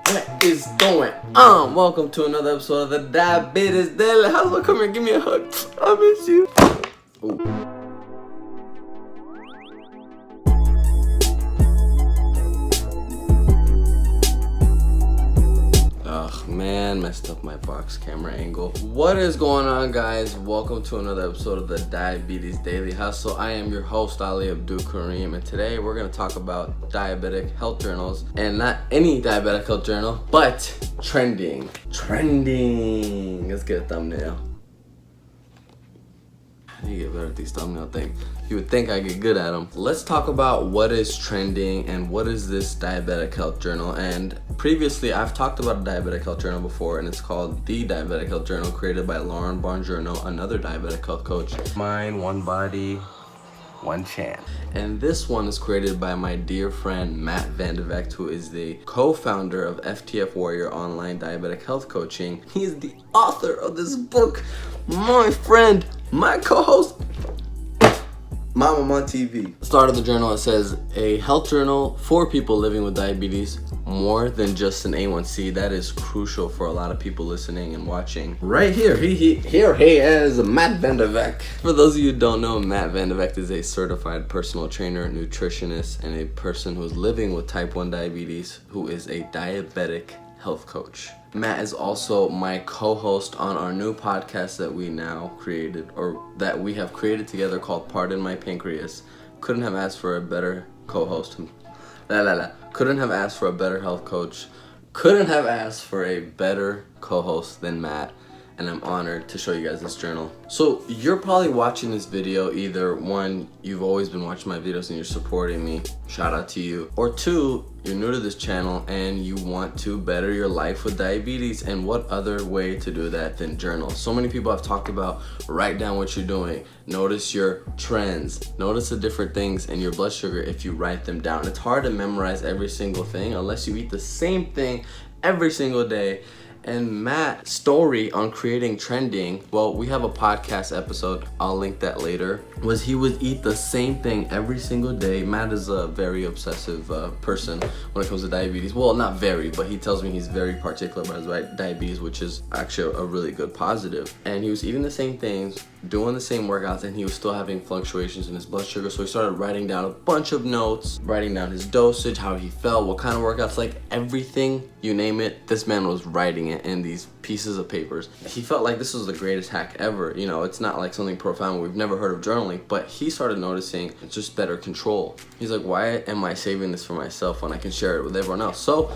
What is going on? Welcome to another episode of the Diabetes Daily. How's it? Come here, give me a hug. I miss you. Ooh. Man, messed up my box camera angle. What is going on, guys? Welcome to another episode of the Diabetes Daily Hustle. I am your host, Ali ABDUL-Kareem, and today we're going to talk about diabetic health journals, and not any diabetic health journal, but trending. Let's get a thumbnail. How do you get better at these thumbnail things? You would think I get good at them. Let's talk about what is trending and what is this diabetic health journal. And previously, I've talked about a diabetic health journal before, and it's called the Diabetic Health Journal, created by Lauren Bongiorno, another diabetic health coach. Mind, one body, one chance. And this one is created by my dear friend Matt Vandervecht, who is the co-founder of FTF Warrior Online Diabetic Health Coaching. He is the author of this book, my friend, my co-host, Mama on TV. Start of the journal, it says, a health journal for people living with diabetes, more than just an A1C. That is crucial for a lot of people listening and watching. Right here, here he is, Matt Vandervecht. For those of you who don't know, Matt Vandervecht is a certified personal trainer, nutritionist, and a person who is living with type 1 diabetes, who is a diabetic health coach. Matt is also my co-host on our new podcast that we now created, or that we have created together, called Pardon My Pancreas. Couldn't have asked for a better co-host. Couldn't have asked for a better health coach. Couldn't have asked for a better co-host than Matt. And I'm honored to show you guys this journal. So you're probably watching this video, either one, you've always been watching my videos and you're supporting me, shout out to you, or two, you're new to this channel and you want to better your life with diabetes. And what other way to do that than journal? So many people have talked about write down what you're doing, notice your trends, notice the different things in your blood sugar if you write them down. It's hard to memorize every single thing unless you eat the same thing every single day. And Matt's story on creating trending, well, we have a podcast episode, I'll link that later, was he would eat the same thing every single day. Matt is a very obsessive person when it comes to diabetes. Well, not very, but he tells me he's very particular about his diabetes, which is actually a really good positive. And he was eating the same things, doing the same workouts, and he was still having fluctuations in his blood sugar. So he started writing down a bunch of notes, writing down his dosage, how he felt, what kind of workouts, like everything, you name it, this man was writing it in these pieces of papers. He felt like this was the greatest hack ever. You know, it's not like something profound. We've never heard of journaling, but he started noticing it's just better control. He's like, why am I saving this for myself when I can share it with everyone else? So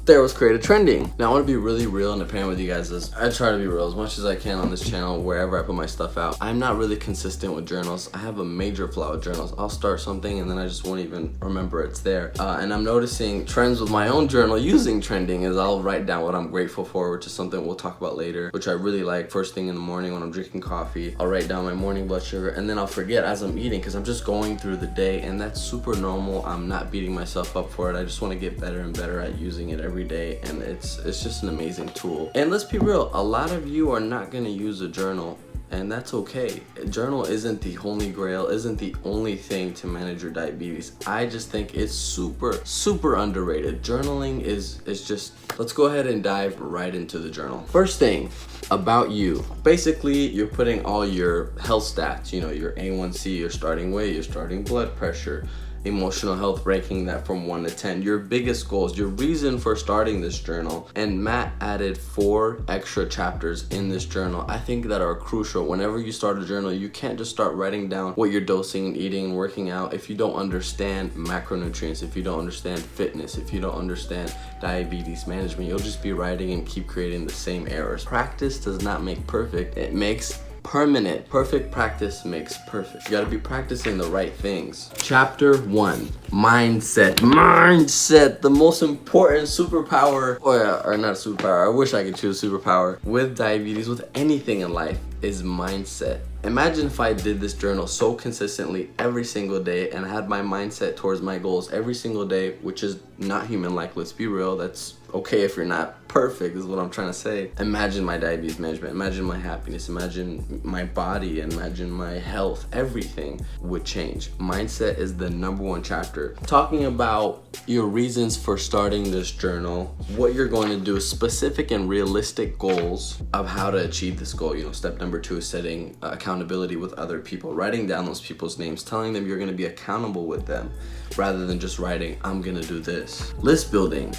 there was created trending. Now I want to be really real and apparent with you guys. I try to be real as much as I can on this channel wherever I put my stuff out. I'm not really consistent with journals. I have a major flaw with journals. I'll start something and then I just won't even remember it's there. And I'm noticing trends with my own journal using trending is I'll write down what I'm grateful for, which is something we'll talk about later, which I really like. First thing in the morning when I'm drinking coffee, I'll write down my morning blood sugar, and then I'll forget as I'm eating because I'm just going through the day, and that's super normal. I'm not beating myself up for it. I just want to get better and better at using it every day, and it's just an amazing tool. And let's be real, a lot of you are not going to use a journal, and that's okay. A journal isn't the holy grail, isn't the only thing to manage your diabetes. I just think it's super underrated. Journaling is just, let's go ahead and dive right into the journal. First thing about you, basically you're putting all your health stats, you know, your A1C, your starting weight, your starting blood pressure, emotional health, ranking that from 1 to 10, your biggest goals, your reason for starting this journal. And Matt added 4 extra chapters in this journal I think that are crucial. Whenever you start a journal, you can't just start writing down what you're dosing and eating and working out if you don't understand macronutrients, if you don't understand fitness, if you don't understand diabetes management. You'll just be writing and keep creating the same errors. Practice does not make perfect, it makes permanent. Perfect practice makes perfect. You gotta be practicing the right things. Chapter 1, mindset. Mindset, the most important superpower, or not superpower, I wish I could choose superpower, with diabetes, with anything in life, is mindset. Imagine if I did this journal so consistently every single day and had my mindset towards my goals every single day, which is not human like, let's be real, that's okay if you're not perfect, is what I'm trying to say. Imagine my diabetes management, imagine my happiness, imagine my body, imagine my health. Everything would change. Mindset is the #1 chapter. Talking about your reasons for starting this journal, what you're going to do, specific and realistic goals of how to achieve this goal. You know, step #2 is setting accountability with other people, writing down those people's names, telling them you're going to be accountable with them, rather than just writing, I'm going to do this. List building.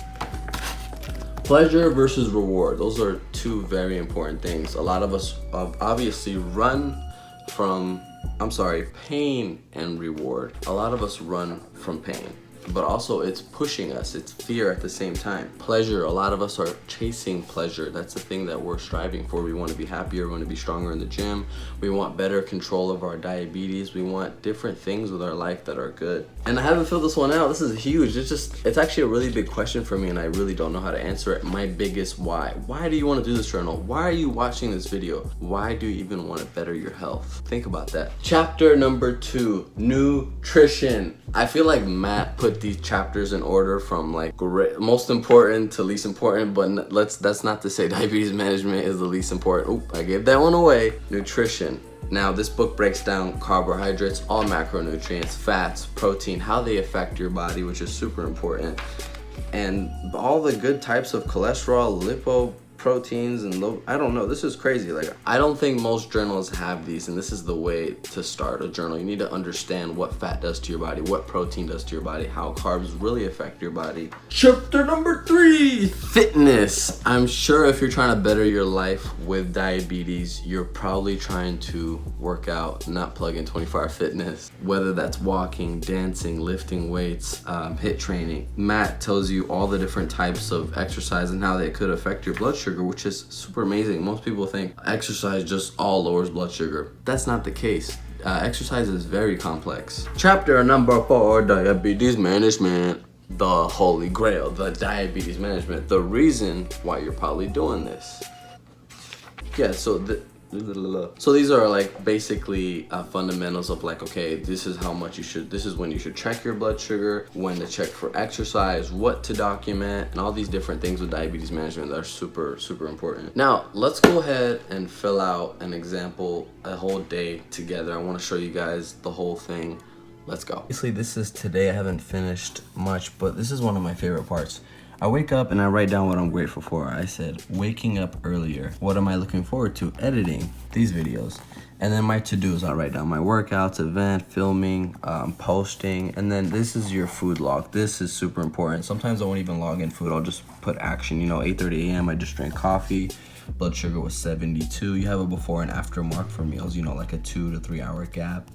Pleasure versus reward. Those are two very important things. A lot of us obviously run from, pain and reward. A lot of us run from pain, but also it's pushing us. It's fear at the same time. Pleasure, a lot of us are chasing pleasure. That's the thing that we're striving for. We want to be happier, we want to be stronger in the gym. We want better control of our diabetes. We want different things with our life that are good. And I haven't filled this one out. This is huge. It's actually a really big question for me, and I really don't know how to answer it. My biggest why. Why do you want to do this journal? Why are you watching this video? Why do you even want to better your health? Think about that. Chapter #2, nutrition. I feel like Matt put these chapters in order from like most important to least important, but that's not to say diabetes management is the least important. Oop, I gave that one away. Nutrition. Now, this book breaks down carbohydrates, all macronutrients, fats, protein, how they affect your body, which is super important, and all the good types of cholesterol, lipoproteins, and I don't know, this is crazy. Like, I don't think most journals have these, and this is the way to start a journal. You need to understand what fat does to your body, what protein does to your body, how carbs really affect your body. Chapter #3, fitness. I'm sure if you're trying to better your life with diabetes, you're probably trying to work out, not plug in 24-hour fitness, whether that's walking, dancing, lifting weights, HIIT training. Matt tells you all the different types of exercise and how they could affect your blood sugar, which is super amazing. Most people think exercise just all lowers blood sugar. That's not the case. Exercise is very complex. Chapter #4, diabetes management. The holy grail, the diabetes management. The reason why you're probably doing this. Yeah, so these are like basically fundamentals of like, okay, this is how much this is when you should check your blood sugar, when to check for exercise, what to document, and all these different things with diabetes management that are super, super important. Now, let's go ahead and fill out an example, a whole day together. I want to show you guys the whole thing. Let's go. Obviously, this is today. I haven't finished much, but this is one of my favorite parts. I wake up and I write down what I'm grateful for. I said, waking up earlier. What am I looking forward to? Editing these videos. And then my to-dos, I write down my workouts, event, filming, posting, and then this is your food log. This is super important. Sometimes I won't even log in food. I'll just put action. You know, 8:30 a.m. I just drank coffee. Blood sugar was 72. You have a before and after mark for meals, you know, like a 2 to 3 hour gap.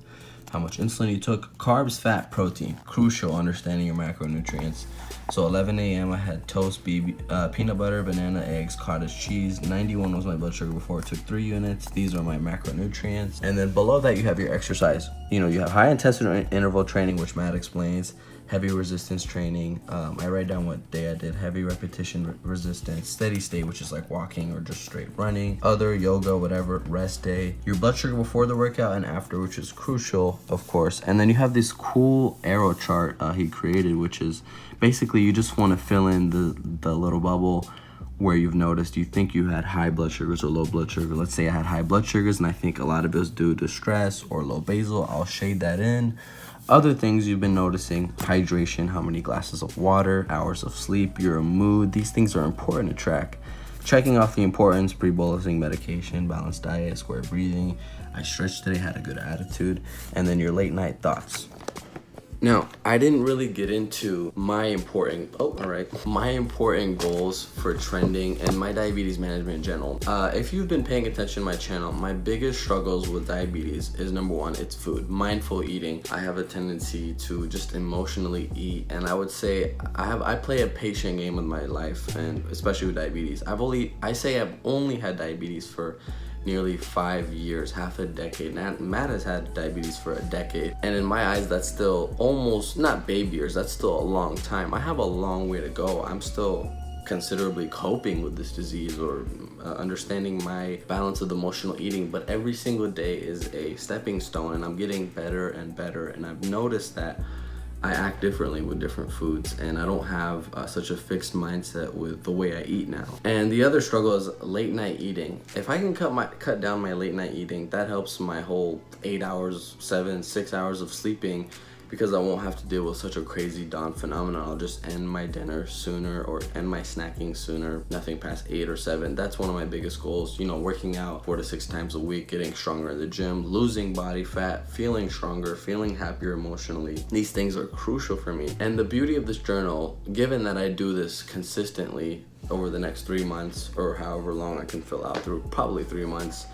How much insulin you took, carbs, fat, protein. Crucial, understanding your macronutrients. So 11 a.m. I had toast, peanut butter, banana, eggs, cottage cheese. 91 was my blood sugar before it took 3 units. These are my macronutrients. And then below that you have your exercise. You know, you have high intensity interval training, which Matt explains. Heavy resistance training. I write down what day I did. Heavy repetition resistance. Steady state, which is like walking or just straight running. Other, yoga, whatever. Rest day. Your blood sugar before the workout and after, which is crucial, of course. And then you have this cool arrow chart he created, which is basically you just want to fill in the little bubble where you've noticed you think you had high blood sugars or low blood sugar. Let's say I had high blood sugars and I think a lot of it was due to stress or low basal. I'll shade that in. Other things you've been noticing, hydration, how many glasses of water, hours of sleep, your mood. These things are important to track. Checking off the importance, pre-bolusing medication, balanced diet, square breathing. I stretched today, had a good attitude. And then your late night thoughts. Now, I didn't really get into my important goals for trending and my diabetes management in general. If you've been paying attention to my channel, my biggest struggles with diabetes is #1, it's food, mindful eating. I have a tendency to just emotionally eat, and I would say I play a patient game with my life, and especially with diabetes. I've only had diabetes for nearly 5 years, half a decade. Matt has had diabetes for a decade, and in my eyes that's still almost not baby years, that's still a long time. I have a long way to go. I'm still considerably coping with this disease or understanding my balance of emotional eating, but every single day is a stepping stone and I'm getting better and better. And I've noticed that I act differently with different foods, and I don't have such a fixed mindset with the way I eat now. And the other struggle is late night eating. If I can cut down my late night eating, that helps my whole 8 hours, 6 hours of sleeping, because I won't have to deal with such a crazy dawn phenomenon. I'll just end my dinner sooner or end my snacking sooner, nothing past 8 or 7. That's one of my biggest goals, you know, working out 4 to 6 times a week, getting stronger in the gym, losing body fat, feeling stronger, feeling happier emotionally. These things are crucial for me. And the beauty of this journal, given that I do this consistently over the next 3 months, or however long I can fill out through, probably 3 months,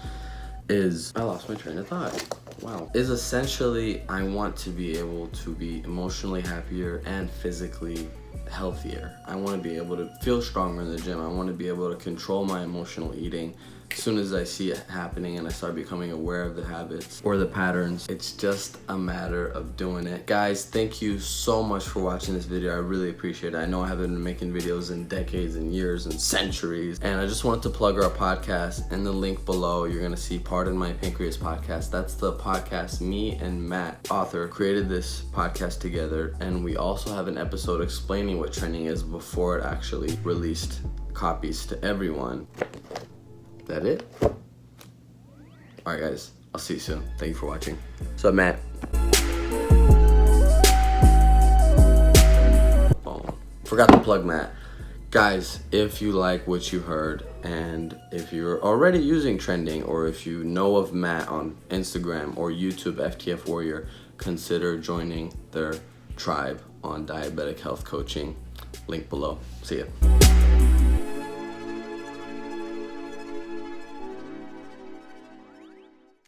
is, I lost my train of thought. Wow. Is essentially, I want to be able to be emotionally happier and physically healthier. I want to be able to feel stronger in the gym. I want to be able to control my emotional eating. As soon as I see it happening and I start becoming aware of the habits or the patterns, it's just a matter of doing it. Guys, thank you so much for watching this video. I really appreciate it. I know I haven't been making videos in decades and years and centuries, and I just wanted to plug our podcast. In the link below, you're gonna see Pardon My Pancreas podcast. That's the podcast me and Matt, author, created this podcast together, and we also have an episode explaining what trending is before it actually released copies to everyone. That it? Alright guys, I'll see you soon. Thank you for watching. What's up, Matt? Oh, forgot to plug Matt. Guys, if you like what you heard, and if you're already using trending, or if you know of Matt on Instagram or YouTube, FTF Warrior, consider joining their tribe on diabetic health coaching. Link below. See ya.